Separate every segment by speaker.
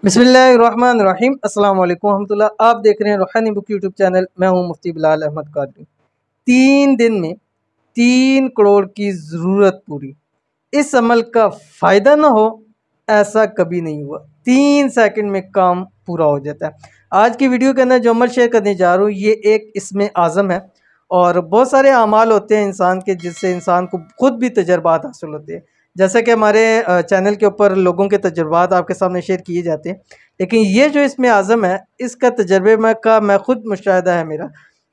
Speaker 1: बिस्मिल्लाहिर्रहमानिर्रहीम अस्सलाम वालेकुम रहमतुल्लाह। आप देख रहे हैं रूहानी बुक यूट्यूब चैनल। मैं हूं मुफ्ती बिलाल अहमद कादरी। 3 दिन में 3 करोड़ की ज़रूरत पूरी। इस अमल का फ़ायदा ना हो ऐसा कभी नहीं हुआ। 3 सेकंड में काम पूरा हो जाता है। आज की वीडियो के अंदर जो अमल शेयर करने जा रहा हूँ ये एक इसमें आज़म है। और बहुत सारे अमाल होते हैं इंसान के जिससे इंसान को खुद भी तजर्बात हासिल होते हैं। जैसा कि हमारे चैनल के ऊपर लोगों के तजर्बात आपके सामने शेयर किए जाते हैं, लेकिन ये जो इसमें आज़म है इसका तजर्बे में का मैं खुद मुशाहिदा है मेरा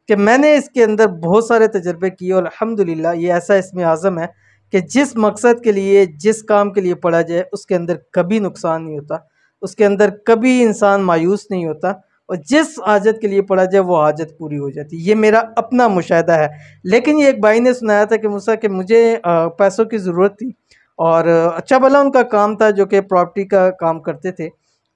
Speaker 1: कि मैंने इसके अंदर बहुत सारे तजर्बे किए और अल्हम्दुलिल्लाह ये ऐसा इसमें आज़म है कि जिस मकसद के लिए जिस काम के लिए पढ़ा जाए उसके अंदर कभी नुकसान नहीं होता, उसके अंदर कभी इंसान मायूस नहीं होता और जिस हाजत के लिए पढ़ा जाए वो हाजत पूरी हो जाती है। ये मेरा अपना मुशाहिदा है। लेकिन ये एक भाई ने सुनाया था कि मूसा कि मुझे पैसों की ज़रूरत थी और अच्छा भला उनका काम था जो कि प्रॉपर्टी का काम करते थे।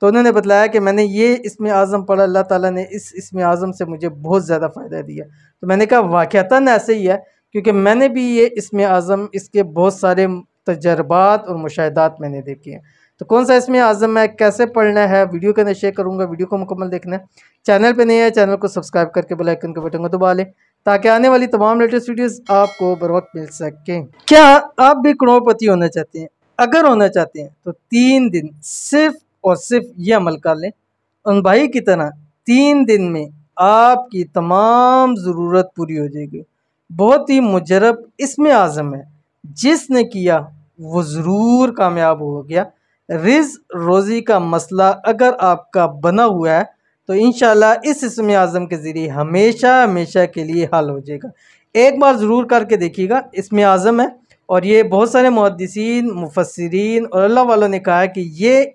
Speaker 1: तो उन्होंने बतलाया कि मैंने ये इसमें आज़म पढ़ा, अल्लाह ताला ने इस इसमें आज़म से मुझे बहुत ज़्यादा फ़ायदा दिया। तो मैंने कहा वाक़अतन ऐसे ही है, क्योंकि मैंने भी ये इसमें आज़म इसके बहुत सारे तजर्बात और मुशाहिदात मैंने देखे हैं। तो कौन सा इसमें आज़म है, कैसे पढ़ना है, वीडियो के अंदर शेयर करूँगा। वीडियो को मुकम्मल देखना है। चैनल पे नहीं है, चैनल को सब्सक्राइब करके बेल आइकन के बटन को दबा लें ताकि आने वाली तमाम लेटेस्ट वीडियोस आपको बर वक्त मिल सकें। क्या आप भी करोड़पति होना चाहते हैं? अगर होना चाहते हैं तो 3 दिन सिर्फ और सिर्फ ये अमल कर लें। उन भाई की तरह 3 दिन में आपकी तमाम ज़रूरत पूरी हो जाएगी। बहुत ही मुजरब इसमें आज़म है, जिसने किया वो ज़रूर कामयाब हो गया। रिज़्क़ रोज़ी का मसला अगर आपका बना हुआ है तो इंशाल्लाह इस इसमें आज़म के ज़रिए हमेशा हमेशा के लिए हल हो जाएगा। एक बार ज़रूर करके देखिएगा। इसमें आज़म है और ये बहुत सारे मुहद्दिसीन, मुफस्सिरीन और अल्लाह वालों ने कहा है कि ये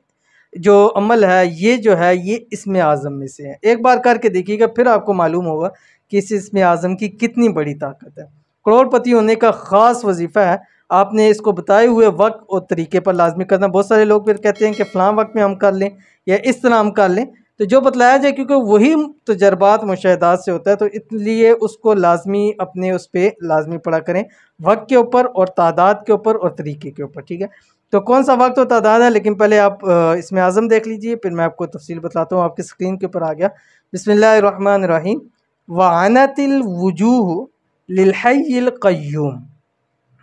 Speaker 1: जो अमल है ये जो है ये इसमें आज़म में से है। एक बार करके देखिएगा, फिर आपको मालूम होगा कि इस इसमें आज़म की कितनी बड़ी ताकत है। करोड़पति होने का ख़ास वजीफ़ा है आपने इसको बताए हुए वक्त और तरीके पर लाजमी करना। बहुत सारे लोग फिर कहते हैं कि फ़लाँ वक्त में हम कर लें या इस तरह हम कर लें, तो जो बतलाया जाए क्योंकि वही तजर्बात मुशाहिदात से होता है, तो इसलिए उसको लाजमी अपने उस पर लाजमी पढ़ा करें, वक्त के ऊपर और तादाद के ऊपर और तरीके के ऊपर। ठीक है, तो कौन सा वक्त और तादाद है, लेकिन पहले आप इसमें आज़म देख लीजिए, फिर मैं आपको तफसील बताता हूँ। आपकी स्क्रीन के ऊपर आ गया। बिस्मिल्लाहिर्रहमानिर्रहीम। वअनतिल वुजूह लिल हय्यिल क़य्यूम।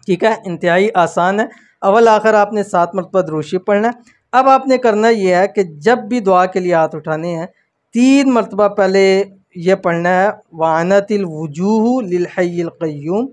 Speaker 1: ठीक है, इंतहाई आसान है। अव्वल आखिर आपने 7 मरतबा दुरूद पढ़ना है। अब आपने करना यह है कि जब भी दुआ के लिए हाथ उठाने हैं 3 मरतबा पहले ये पढ़ना है, वानतिल वुजूह लिल हय्यिल क़य्यूम,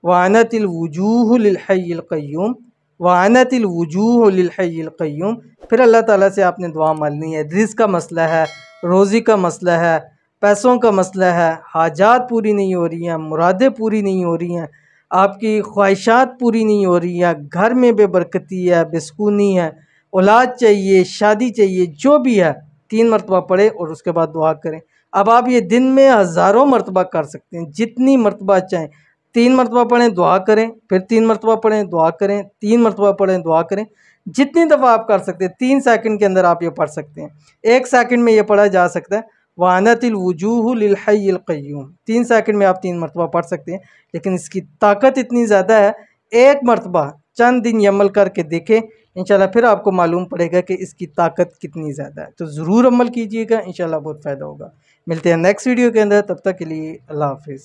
Speaker 1: वानतिल वुजूह लिल हय्यिल क़य्यूम, वानतिल वुजूह लिल हय्यिल क़य्यूम। फिर अल्लाह ताला से आपने दुआ मांगनी है। रिज़्क़ का मसला है, रोज़ी का मसला है, पैसों का मसला है, हाजात पूरी नहीं हो रही हैं, मुरादें पूरी नहीं हो रही हैं, आपकी ख्वाहिशात पूरी नहीं हो रही है, घर में बेबरकती है, बेसुकूनी है, औलाद चाहिए, शादी चाहिए, जो भी है 3 मरतबा पढ़े और उसके बाद दुआ करें। अब आप ये दिन में हज़ारों मरतबा कर सकते हैं, जितनी मरतबा चाहें। 3 मरतबा पढ़ें, दुआ करें, फिर 3 मरतबा पढ़ें, दुआ करें, 3 मरतबा पढ़ें, दुआ करें। जितनी दफ़ा आप कर सकते हैं 3 सेकंड के अंदर आप ये पढ़ सकते हैं। 1 सेकंड में ये पढ़ा जा सकता है। वानतिल वुजूह लिल हय्यिल क़य्यूम 3 सेकंड में आप 3 मरतबा पढ़ सकते हैं, लेकिन इसकी ताकत इतनी ज़्यादा है। एक मरतबा चंद दिन ये अमल करके देखें, इंशाल्लाह फिर आपको मालूम पड़ेगा कि इसकी ताकत कितनी ज़्यादा है। तो ज़रूर अमल कीजिएगा, इंशाल्लाह बहुत फ़ायदा होगा। मिलते हैं नेक्स्ट वीडियो के अंदर, तब तक के लिए अल्लाह हाफ़िज़।